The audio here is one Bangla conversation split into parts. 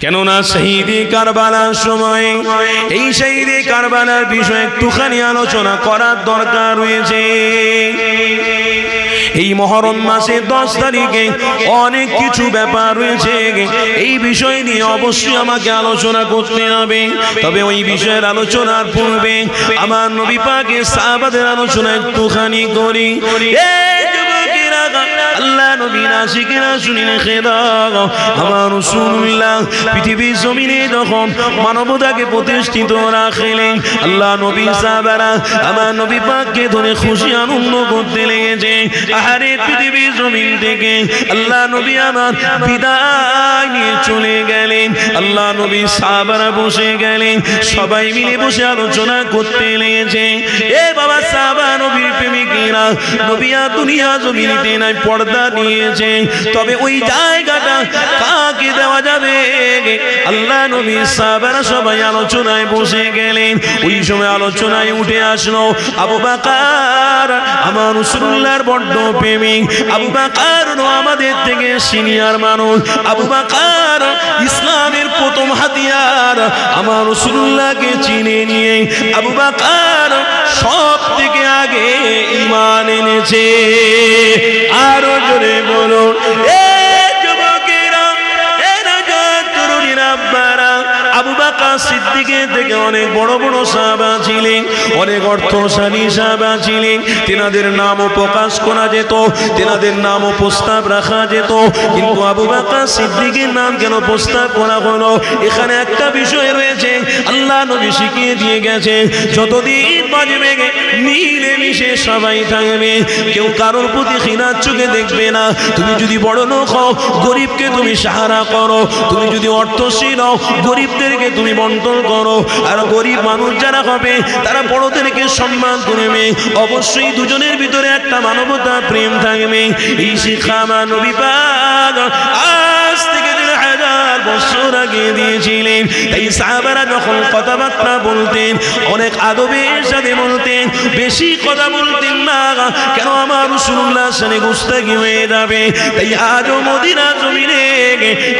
কেননা শহীদে কারবালার সময় এই শহীদে কারবালার বিষয়ে একটুখানি আলোচনা করার দরকার রয়েছে। এই মুহররম মাসের 10 তারিখে অনেক কিছু ব্যাপার রয়েছে, এই বিষয় নিয়ে অবশ্যই আমাকে আলোচনা করতে হবে। তবে ওই বিষয়ের আলোচনার পূর্বে আমার নবী পাকের সাহাবাদের আলোচনা একটুখানি করি। আল্লাহ নবী নাসিকেরা শুনিলে খেদা আমার রাসূলুল্লাহ পৃথিবীর জমিনে যখন মানবতাকে প্রতিষ্ঠিত রাখলেন, আল্লাহ নবী সাহাবারা আমার নবী পাককে ধরে খুশি আনন্দ করতে লেগেছে। আহারে পৃথিবীর জমিন থেকে আল্লাহ নবী আমার বিদায় নিয়ে চলে গেলেন। আল্লাহ নবী সাহাবারা বসে গেলেন, সবাই মিলে বসে আলোচনা করতে লেগেছে। এ বাবা সাহাবা নবীর প্রেমিকেরা, নবীয়া দুনিয়া জমিনেতে নাই পর্দা নিয়েছে, তবে ওই জায়গাটা কাকে দেওয়া যাবে? আল্লাহ নবী সাহাবারা সবাই আলোচনায় বসে গেলেন। ওই সময় আলোচনায় উঠে আসলো আবু বকর, আমার রাসূলুল্লাহর বড় প্রেমিক। আবু বকর আমাদের থেকে সিনিয়র মানুষ। আবু বকর ইসলামের প্রথম হাতিয়ার, আমার রাসূলুল্লাহকে চিনে নিয়ে আবু বকর সব থেকে আগে ঈমান এনেছে। আরো জোরে বলুন, এ যুবকেরা, এ তরুণীরা, আব্বারা, আবু বকর সিদ্দিকের থেকে অনেক বড় বড় সাহাবা ছিলেন, অনেক অর্থশালী সাহাবা ছিলেন। তেনাদের নামও প্রকাশ করা যেত, তেনাদের নামও প্রস্তাব রাখা যেত, কিন্তু আবু বকর সিদ্দিকের নাম কেন প্রস্তাব করা হলো? এখানে একটা বিষয় রয়েছে, আল্লাহ নবী শিখিয়ে দিয়ে গেছে, যতদিন বাঁচবে মিলে মিশে সবাই থাকবে, কেউ কারোর প্রতি ঘৃণার চোখে দেখবে না। তুমি যদি বড় লোক হও, গরিবকে তুমি সাহারা করো, তুমি যদি অর্থশীল হও, গরিবদেরকে তুমি বন্টন করো, আর গরিব মানুষ যারা হবে তারা বড়দেরকে সম্মান করবে। অবশ্যই দুজনের ভিতরে একটা মানবতা প্রেম থাকবে। এই শিক্ষা আমার নবী পাক আজ থেকে 1000 বছর আগে দিয়েছিলেন। তাই সাহাবারা যখন কথাবার্তা বলতেন অনেক আদবের সাথে বলতেন, বেশি কথা বলতেন না, কেন আমার রাসূলুল্লাহ সানে গুস্তাখি হয়ে যাবে। তাই আজও মদিনা জমিনে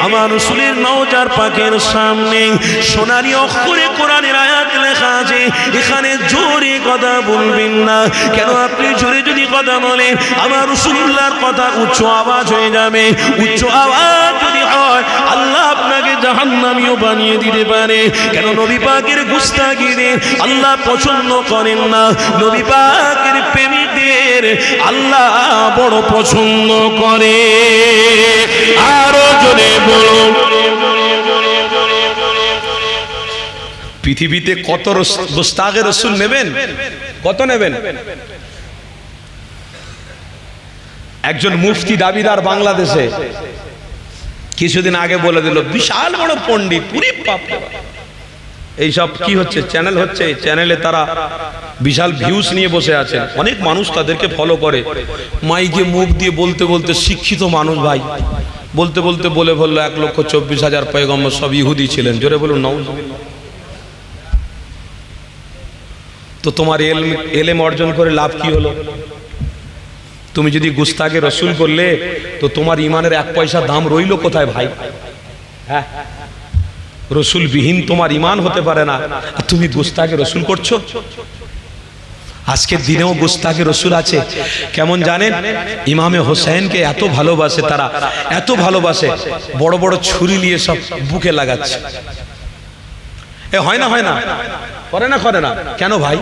আমার রাসূলের নওজার পাকের সামনে সোনালী অক্ষরে কোরআনের আয়াত লেখা আছে, এখানে জোরে কথা বলবেন না। কেন? আপনি জোরে যদি কথা বলেন আমার রাসূলুল্লাহর কথা উচ্চ আওয়াজ হয়ে যাবে। উচ্চ আওয়াজ যদি হয় আল্লাহ আপনাকে জাহান্নামীও বানিয়ে দিতে পারে। কেন? নবী পাকের গুস্তাখিদের আল্লাহ পছন্দ করেন না, নবী পাকের প্রেমিকদের আল্লাহ বড় পছন্দ করে। আরো জোরে বলুন, পৃথিবীতে কত গুস্তাখে রাসূল নেবেন? কত নেবেন? একজন মুফতি দাবিদার বাংলাদেশে কিছুদিন আগে বলে দিল, বিশাল বড় পণ্ডিত, পুরি বাপ। এইসব কি হচ্ছে? চ্যানেল হচ্ছে, চ্যানেলে তারা বিশাল ভিউজ নিয়ে বসে আছেন, অনেক মানুষ তাদেরকে ফলো করে। মাইকে মুখ দিয়ে বলতে বলতে, শিক্ষিত মানুষ ভাই, বলতে বলতে বলে বললো 1,24,000 পয়গম্বর সব ইহুদি ছিলেন। জোরে বলুন নাউজুবিল্লাহ। তো তোমার এলেম অর্জন করে লাভ কি হলো? তুমি যদি গুস্তাখে রাসূল করলে তো তোমার ইমানের 1 পয়সা দাম রইল কোথায় ভাই? হ্যাঁ, রাসূল বিহীন তোমার ইমান হতে পারে না, আর তুমি গুস্তাখে রাসূল করছো। আজকের দিনেও গুস্তাখে রাসূল আছে। কেমন জানেন? ইমামে হোসেনকে এত ভালোবাসে তারা, এত ভালোবাসে, বড় বড় ছুরি নিয়ে সব বুকে লাগাচ্ছে। এ হয় না, হয় না, করে না, করে না, কেন ভাই?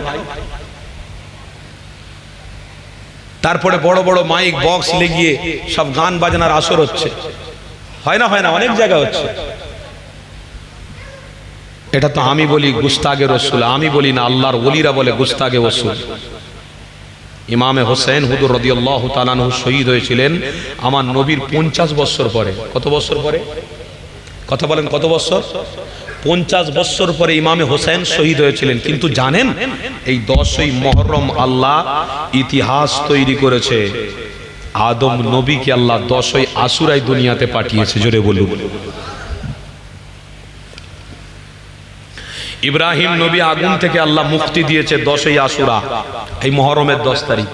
তারপরে বড় বড় মাইক বক্স লেগিয়ে সব গান বাজনার আসর হচ্ছে, হয় না, হয় না, অনেক জায়গা হচ্ছে। এটা তো আমি বলি গুস্তাখে রাসূল, আমি বলি না, আল্লাহর ওলিরা বলে গুস্তাখে রাসূল। ইমামে হোসেন হুজুর রাদিয়াল্লাহু তাআলা আনহু শহীদ হয়েছিলেন আমার নবীর 50 বছর পরে। কত বছর পরে? কথা বলেন, কত বছর? 50 বছর পরে ইমামে হোসেন শহীদ হয়েছিলেন। কিন্তু জানেন এই 10ই মুহররম আল্লাহ ইতিহাস তৈরি করেছে। আদম নবীকে আল্লাহ 10ই আশুরায় দুনিয়াতে পাঠিয়েছে। জোরে বলুন। ইব্রাহিম নবী আগুন থেকে আল্লাহ মুক্তি দিয়েছে 10ই আশুরা, এই মুহররমের 10 তারিখ।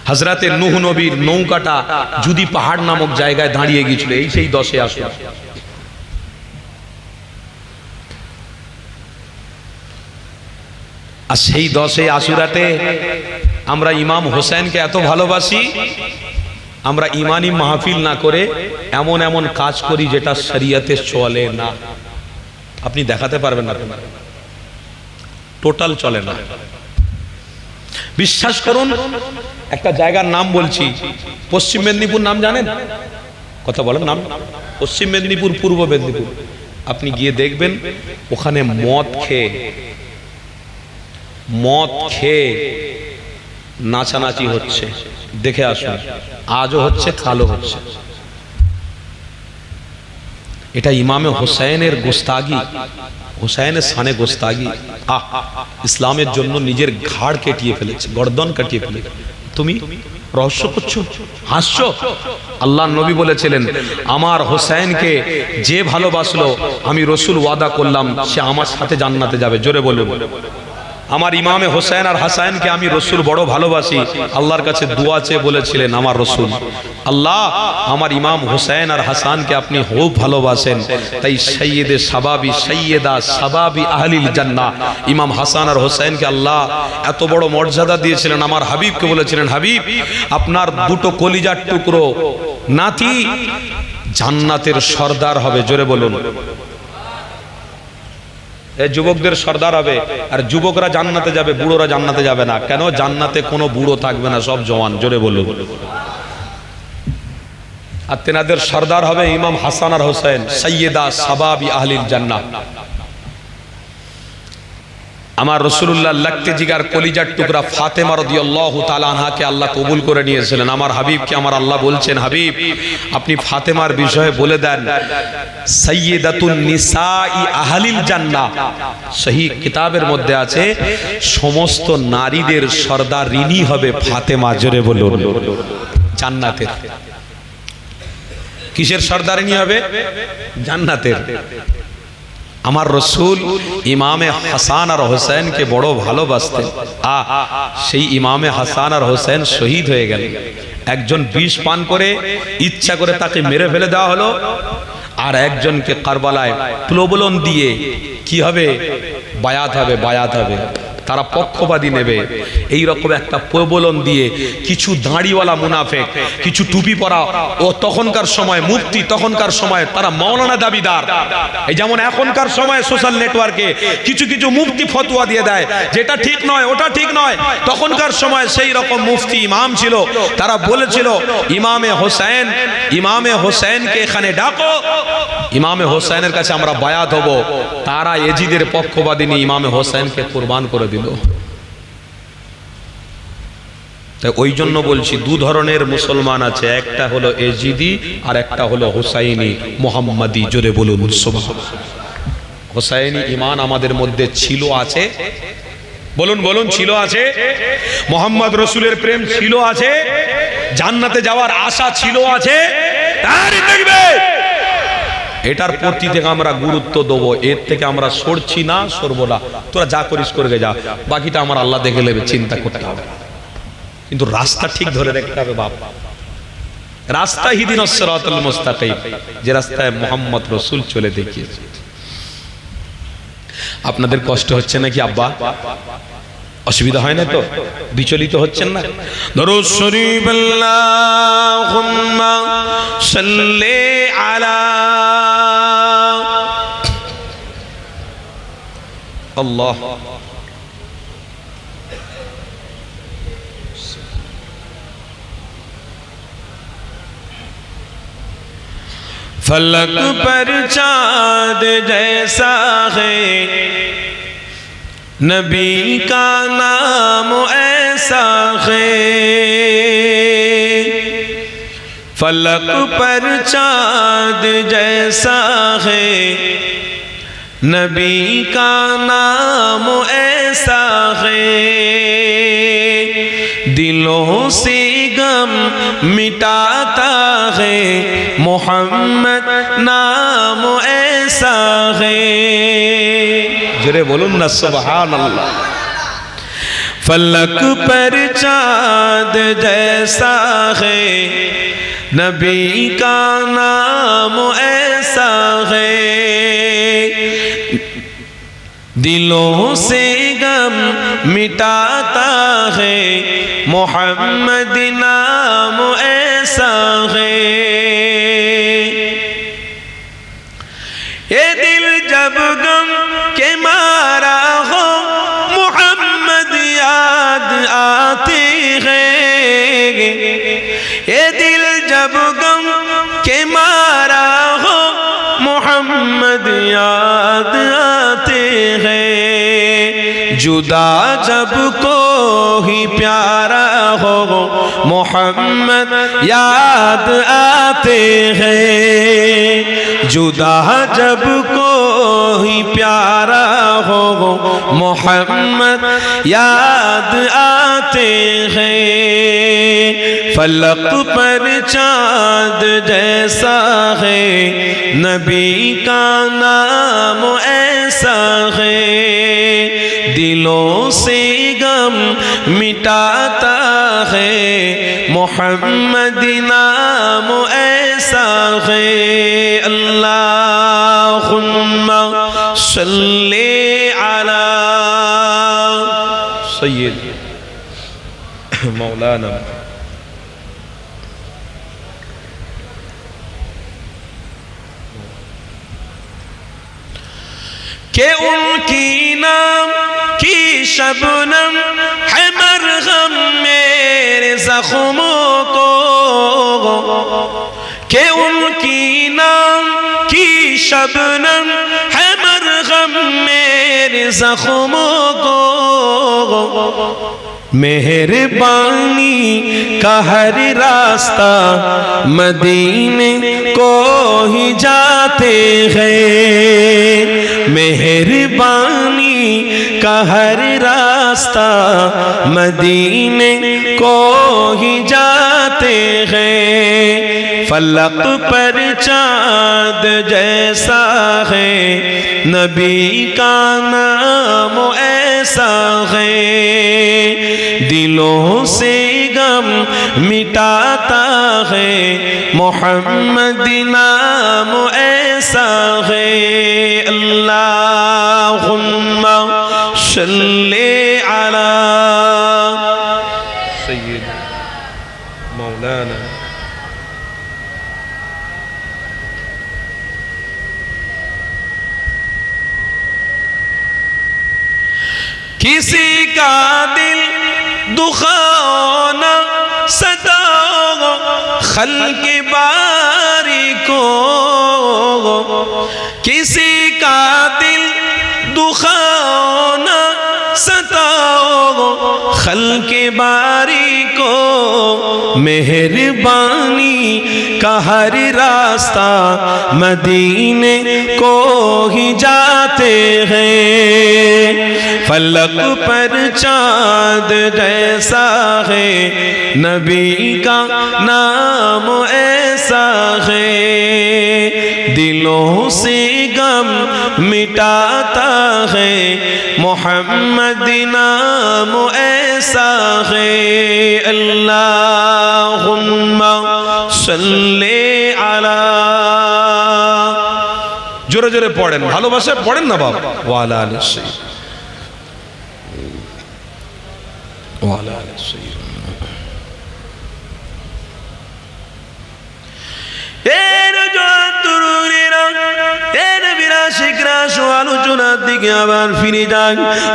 হযরতে নূহ নবীর নৌকাটা জুদি পাহাড় নামক জায়গায় দাঁড়িয়ে গিয়েছিল, এই সেই 10 আশুরা। আর সেই 10 আশুরাতে আমরা ইমাম হোসেনকে এত ভালোবাসি, আমরা ইমানি মাহফিল না করে এমন এমন কাজ করি যেটা শরীয়তে চলে না। আপনি দেখাতে পারবেন না, টোটাল চলে না। বিশ্বাস করুন, একটা জায়গার নাম বলছি, পশ্চিম মেদিনীপুর, নাম জানেন? কথা বলেন নাম। পশ্চিম মেদিনীপুর, পূর্ব মেদিনীপুর। আপনি গিয়ে দেখবেন ওখানে মদ খেয়ে নাচানাচি হচ্ছে, দেখে আসুন। আজও হচ্ছে, কালও হচ্ছে। এটা ইমামে হোসেনের গোস্তাগি, হোসেনের শানে গোস্তাগি। ইসলামের জন্য নিজের ঘাড় কেটিয়ে ফেলেছে, গর্দন কাটিয়ে ফেলেছে। তুমি রহস্য করছো, হাসছো? আল্লাহ নবী বলেছিলেন, আমার হোসেনকে যে ভালোবাসলো আমি রসুল ওয়াদা করলাম সে আমার সাথে জান্নাতে যাবে। জোরে বলুন। আমার ইমামে হোসেন আর হাসানকে আমি রসুল বড় ভালোবাসি। আল্লাহর কাছে দোয়া চেয়ে বলেছিলেন আমার রসুল, আল্লাহ আমার ইমাম হোসেন আর হাসানকে আপনি খুব ভালোবাসেন, তাই সৈয়দে সাবাবি, সৈয়দা সাবাবি আহলিল জান্নাহ ইমাম হাসান আর হোসেনকে আল্লাহ এত বড় মর্যাদা দিয়েছিলেন। আমার হাবিবকে বলেছিলেন, হাবিব আপনার দুটো কলিজার টুকরো নাতি জান্নাতের সর্দার হবে। জোরে বলুন। যুবকদের সর্দার হবে, আর যুবকরা জান্নাতে যাবে, বুড়োরা জান্নাতে যাবে না। কেন? জান্নাতে কোনো বুড়ো থাকবে না, সব জওয়ান। জোরে বলুন। আর তেনাদের সর্দার হবে ইমাম হাসান আর হোসেন, সৈয়দা সাবাবি আহলিল জান্নাহ। আমার রাসূলুল্লাহ লাগতে জিগার কলিজার টুকরা ফাতেমা রাদিয়াল্লাহু তাআলা আনহাকে আল্লাহ কবুল করে নিয়েছিলেন। আমার হাবিবকে আমার আল্লাহ বলছেন, হাবিব আপনি ফাতেমার বিষয়ে বলে দেন সাইয়্যিদাতুন নিসাই আহলিল জান্নাহ। সহিহ কিতাবের মধ্যে আছে সমস্ত নারীদের সর্দারিনী হবে ফাতেমা। জোরে বলুন। জান্নাতের। কিসের সর্দারিনী হবে? জান্নাতের। আমার রসুল ইমামে হাসান আর হোসেনকে বড় ভালোবাসতেন। সেই ইমামে হাসান আর হোসেন শহীদ হয়ে গেল। একজন বিষ পান করে ইচ্ছা করে তাকে মেরে ফেলে দেওয়া হলো, আর একজনকে কারবালায় প্রলোভন দিয়ে কি হবে? বায়াত হবে, বায়াত হবে। তারা পক্ষপাতী নেবে, এই রকম একটা প্রলোভন দিয়ে কিছু দাড়িওয়ালা মুনাফেক, কিছু টুপি পরা ও তখনকার সময় মুফতি, তখনকার সময় তারা মাওলানা দাবিদার। এই যেমন এখনকার সময় সোশ্যাল নেটওয়ার্কে কিছু কিছু মুফতি ফতোয়া দিয়ে দেয় যেটা ঠিক নয়, ওটা ঠিক নয়। তখনকার সময় সেই রকম মুফতি ইমাম ছিল, তারা বলেছিল ইমামে হোসেনকে এখানে ডাকো, ইমামে হোসেনের কাছে আমরা বায়াত হব। তারা এজিদের পক্ষপাতী নিয়ে ইমামে হোসেনকে কুরবান করে দিল। তাই ওই জন্য বলছি দু ধরনের মুসলমান আছে, একটা হলো এজিদি আর একটা হলো হুসাইনি মুহাম্মাদি। জোরে বলুন সুবহানাল্লাহ। হুসাইনি ঈমান আমাদের মধ্যে ছিল, আছে। বলুন বলুন, ছিল, আছে। মুহাম্মদ রাসূলের প্রেম ছিল, আছে। জান্নাতে যাওয়ার আশা ছিল, আছে। তারই দেখবে এটার প্রতি থেকে আমরা গুরুত্ব দেবো, এর থেকে আমরা সরছি না, সরবো না। তোরা যা করিস করে যা, বাকিটা আমার আল্লাহ দেখে নেবে, চিন্তা করতে হবে। কিন্তু রাস্তা ঠিক ধরে রাখতে হবে বাপ। রাস্তা ইহদিনাস সিরাতাল মুস্তাকিম, যে রাস্তায় মুহাম্মদ রাসূল চলে দেখিয়েছে। আপনাদের কষ্ট হচ্ছে নাকি আব্বা? অসুবিধা হয় না তো? বিচলিত হচ্ছেন না? দরুদ শরীফ আল্লাহুম্মা সাল্লি আলা আল্লাহ। फलक पर चाँद जैसा है, नबी का नाम ऐसा है। फलक पर चाँद जैसा है, नबी का नाम ऐसा है। दिलों से गम मिटाता है, मोहम्मद नाम ऐसा है। जरे बोलूं ना सुभान अल्लाह। فلک پر چاند جیسا ہے نبی کا نام ایسا ہے دلوں سے غم مٹاتا ہے محمد نام ایسا ہے یہ دل جب غم کے مارا ہو محمد یاد آتے ہیں یہ دل جب غم کے مارا ہو محمد یاد آتے ہیں جدا جب کوئی پیارا ہو محمد یاد آتے ہیں جدا جب کوئی پیارا ہو محمد یاد آتے ہیں فلک پر چاند جیسا ہے نبی کا نام ایسا ہے دلوں سے غم مٹاتا ہے محمد نام ایسا ہے اللہم صلی علی سید مولانا کہ ان کی نام کی شبنم ہے مرہم میرے زخموں کو کہ ان کی نام کی شبنم ہے مرہم میرے زخموں کو مہربانی کا ہر راستہ مدینے کو ہی جاتے ہیں مہربانی کا ہر راستہ مدینے کو ہی جاتے ہیں فلک پر چاند جیسا ہے نبی کا نام ایسا ہے دلوں سے غم مٹاتا ہے محمد نام ایسا ہے اللہم صلی علی سید مولانا کسی کا دل دکھانا سدا خلق باری کو کسی کا دل دکھانا سدا خلق باری کو مہربانی کا ہر راستہ مدینے کو ہی جاتے ہیں فلک پر چاند جیسا ہے نبی کا نام ایسا ہے دلوں سے غم مٹاتا ہے محمد نام ایسا ہے اللہم صلی علی جوڑے جوڑے پڑھیں بھالو باسے پڑھیں نا باب وعلا علیہ السلام وعلا علیہ السلام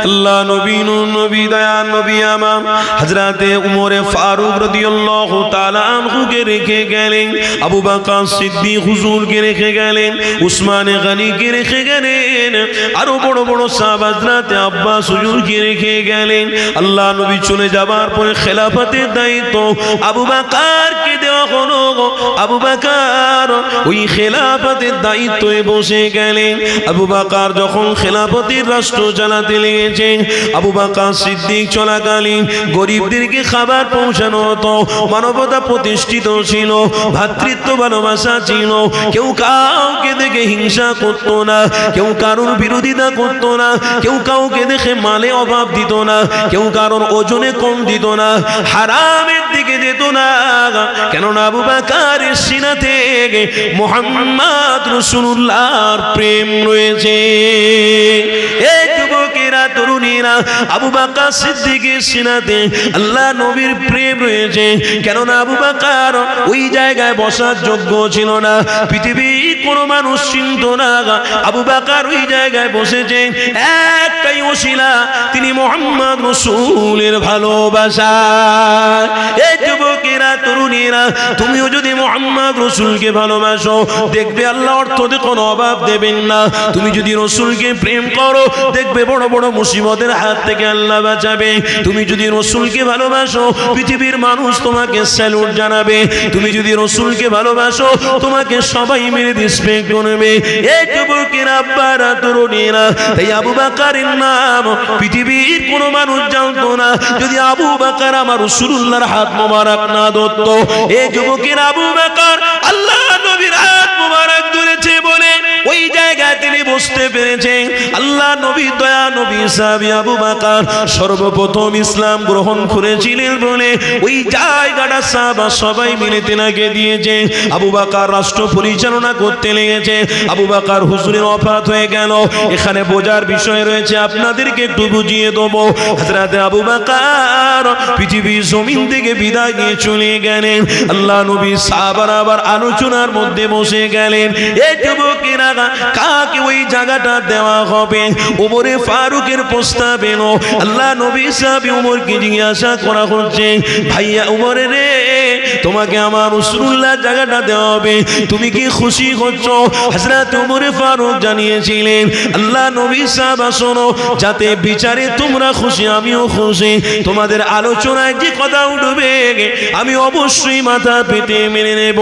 اللہ نبی نبی دیان نبی امام حضرت عمر فاروق رضی اللہ تعالیٰ عنہ کے رکھے گئلیں ابو بکر صدیق حضور کے رکھے گئلیں عثمان غنی کے رکھے گئلیں ارو بڑو بڑو صاحب حضرت عباس حضور کے رکھے گئلیں اللہ نبی چلے جبار پر خلافت دائیتو ابو بکر کے دیو خونو ابو بکر ওই খেলাফতের দায়িত্বে বসে গেলেন আবু বকর যখন খেলাফতের রাষ্ট্র চালাতে লেগেছেন আবু বকর সিদ্দিক চলাকালীন গরিবদেরকে খাবার পৌঁছানো হতো মানবতা প্রতিষ্ঠিত ছিল ভ্রাতৃত্ব ভালোবাসা ছিল কেউ কাউকে দেখে দিকে হিংসা করতো না, কেউ কারোর বিরোধিতা করতো না, কেউ কাউকে দেখে মালে অভাব দিত না, কেউ কারোর ওজনে কম দিত না, হারামের দিকে যেত না। কেননা আবু বকরের সিনাতে মুহাম্মদ রাসূলুল্লাহর প্রেম রয়েছে। এই যুবকেরা, তরুণীরা, আবু বকর সিদ্দিকের সিনাতে আল্লাহ নবীর প্রেম রয়েছে। কেননা আবু বকর ওই জায়গায় বসার যোগ্য ছিল না, পৃথিবীর কোনো মানুষ চিনত না। আবু বকর ওই জায়গায় বসেছে একটাই ওসিলা, তিনি মুহাম্মদ রাসূলের ভালোবাসা। এই যুবকেরা, তরুণীরা, তুমিও যদি মুহাম্মদ রাসূলকে ভালোবাসো, দেখবে আল্লাহ অর্থতে কোনো অভাব দেবেন না। তুমি যদি রাসূলকে প্রেম করো, দেখবে বড় বড় মুসিবতের হাত থেকে আল্লাহ বাঁচাবে। তুমি যদি রাসূলকে ভালোবাসো, পৃথিবীর মানুষ তোমাকে স্যালুট জানাবে। তুমি যদি রাসূলকে ভালোবাসো, তোমাকে সবাই মিলে রিসপেক্ট করবে। এই যুবকেরা, আব্বারা, তরুণীরা, তাই আবু বকরের নাম পৃথিবীর কোনো মানুষ জানতো না যদি আবু বকর আমার রাসূলুল্লাহর হাত মোবারক না ধরতো। এই যুবকের আবু বকর আল্লাহ নবীর হাত মোবারক ধরেছে বলে ওই জায়গায় তিনি বসতে পেরেছেন। আল্লাহ নবী, দয়া নবী সাহাবী আবু বকর সর্বপ্রথম ইসলাম গ্রহণ করেছিলেন বলে ওই জায়গাটা সাহাবা সবাই মিলে তেনাকে দিয়েছে। আবু বকর রাষ্ট্র পরিচালনা করতে লেগেছে। আবু বকর হুজুরের ওফাত হয়ে গেল। এখানে বোঝার বিষয় রয়েছে, আপনাদেরকে একটু বুঝিয়ে দেবো। হযরত আবু বকর পৃথিবীর জমিন থেকে বিদায় নিয়ে চলে গেলেন। আল্লাহ নবী সাহাবারা আবার আলোচনার মধ্যে বসে গেলেন। এই যুবকেরা, কাকে ওই জায়গাটা দেওয়া হবে? ওমরে ফারুকের প্রস্তাব এলো। আল্লাহ নবী সাহাবী ওমরকে জিজ্ঞাসা করা হচ্ছে, ভাইয়া ওমরে রে, তোমাকে আমার রাসূলুল্লাহ জায়গাটা দেওয়া হবে, তুমি কি খুশি হচ্ছ? হযরত ওমরে ফারুক জানিয়েছিলেন, আল্লাহ নবী সাহাবা শোনো, যাতে বিচারে তোমরা খুশি আমিও খুশি। তোমাদের আলোচনায় যে কথা উঠবে আমি অবশ্যই মাথা পেতে মেনে নেব।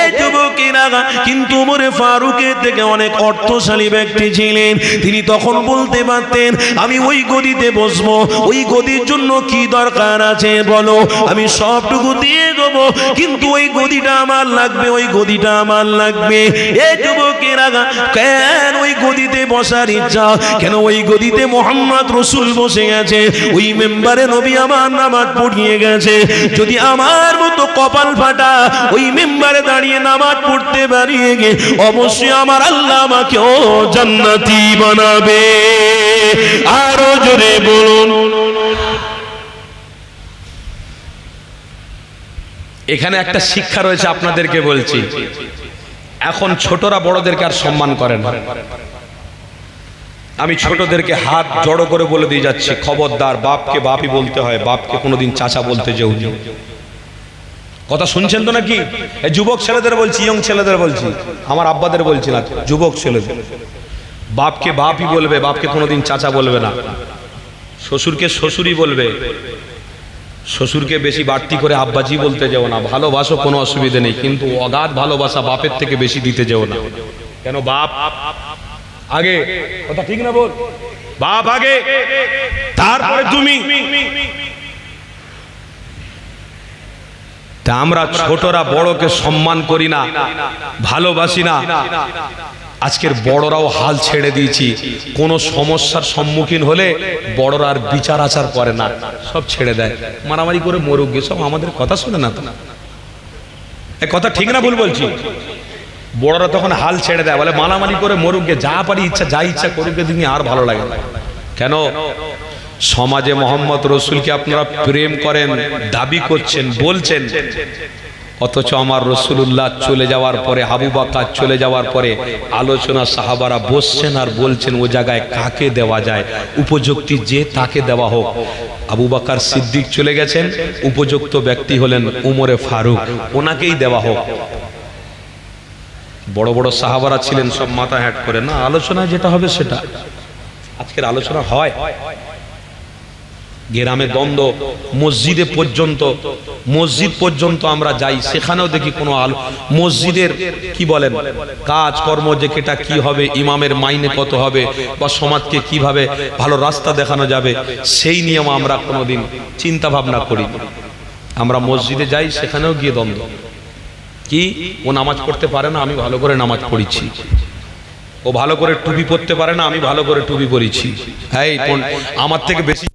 এই যুবকেরা, কিন্তু ওমরে ফারুকের থেকে অনেক অর্থশালী ব্যক্তি ছিলেন। তিনি তখন বলতে পারতেন, আমি ওই গদিতে বসবো, ওই গদির জন্য কি দরকার আছে বলো, আমি সবটুকু দিয়ে দেবো, কিন্তু ওই গদিটা আমার লাগবে, ওই গদিটা আমার লাগবে। এই যুবকেরা, কেন ওই গদিতে বসার ইচ্ছা? কেন ওই গদিতে মুহাম্মদ রাসূল বসে গেছে, ওই মেম্বারে নবী আমার নামাজ পড়িয়ে গেছে। যদি আমার মতো কপাল ফাটা ওই মেম্বারে দাঁড়িয়ে নামাজ পড়তে পারিয়ে গে, অবশ্যই আমার আল্লাহ আমাকেও জান্নাতি বানাবে। আরো জোরে বলুন। এখানে একটা শিক্ষা রয়েছে, আপনাদেরকে বলছি। এখন ছোটরা বড়দেরকে আর সম্মান করে না। আমি ছোটদেরকে হাত জড়ো করে বলে দিয়ে যাচ্ছি, খবরদার, বাপকে বাপই বলতে হয়, বাপকে কোনোদিন চাচা বলতে যেও না। কথা শুনছেন তো নাকি? এই যুবক ছেলেদের বলছি, ইয়ং ছেলেদের বলছি, আমার আব্বাদের বলছি না, যুবক ছেলেদের। বাপকে বাপই বলবে, বাপকে কোনোদিন চাচা বলবে না। শ্বশুরকে শ্বশুরই বলবে, শ্বশুরকে বেশি বাড়তি করে আব্বাজি বলতে যাও না। ভালোবাসো, কোনো অসুবিধা নেই, কিন্তু অগাধ ভালোবাসা বাপের থেকে বেশি দিতে যাও না। কেন? বাপ আগে, কথা ঠিক না বল? বাপ আগে, তারপরে তুমি। তা আমরা ছোটরা বড়কে সম্মান করি না, ভালোবাসি না। আজকের বড়রাও হাল ছেড়ে দিয়েছি। কোন সমস্যার সম্মুখীন হলে বড়রা আর বিচার আচার করে না, সব ছেড়ে দেয়, মারামারি করে মরুক গে, সব আমাদের কথা শুনে না। এ কথা ঠিক না ভুল বলছি? বড়রা তখন হাল ছেড়ে দেয়, বলে মারামারি করে মরুক গে, যা পারি ইচ্ছা, যা ইচ্ছা করুক গে, তিনি আর ভালো লাগে না। কেন? সমাজে মোহাম্মদ রাসূলকে আপনারা প্রেম করেন, দাবি করছেন, বলছেন, অথচ আমার রাসূলুল্লাহ চলে যাওয়ার পরে, আবু বকর চলে যাওয়ার পরে আলোচনা সাহাবারা বসছেন আর বলছেন ও জায়গায় কাকে দেওয়া যায়, উপযুক্ত যে তাকে দেওয়া হোক। আবু বকর সিদ্দিক চলে গেছেন, উপযুক্ত ব্যক্তি হলেন উমরে ফারুক, ওনাকেই দেওয়া হোক। বড় বড় সাহাবারা ছিলেন, সব মাথা হ্যাট করে না, আলোচনায় যেটা হবে সেটা। আজকের আলোচনা হয় গ্রামে দ্বন্দ্ব, মসজিদে পর্যন্ত, মসজিদ পর্যন্ত আমরা যাই, সেখানেও দেখি কোনো মসজিদের কি বলেন কাজ কর্ম, যে কেটা কি হবে, ইমামের মাইনে কত হবে, বা সমাজকে কিভাবে ভালো রাস্তা দেখানো যাবে, সেই নিয়ম আমরা কোনোদিন চিন্তা ভাবনা করি। আমরা মসজিদে যাই, সেখানেও গিয়ে দ্বন্দ্ব, কি ও নামাজ পড়তে পারে না, আমি ভালো করে নামাজ পড়িছি। ও ভালো করে টুপি পরতে পারে না, আমি ভালো করে টুপি পরেছি। এই আমার থেকে বেশি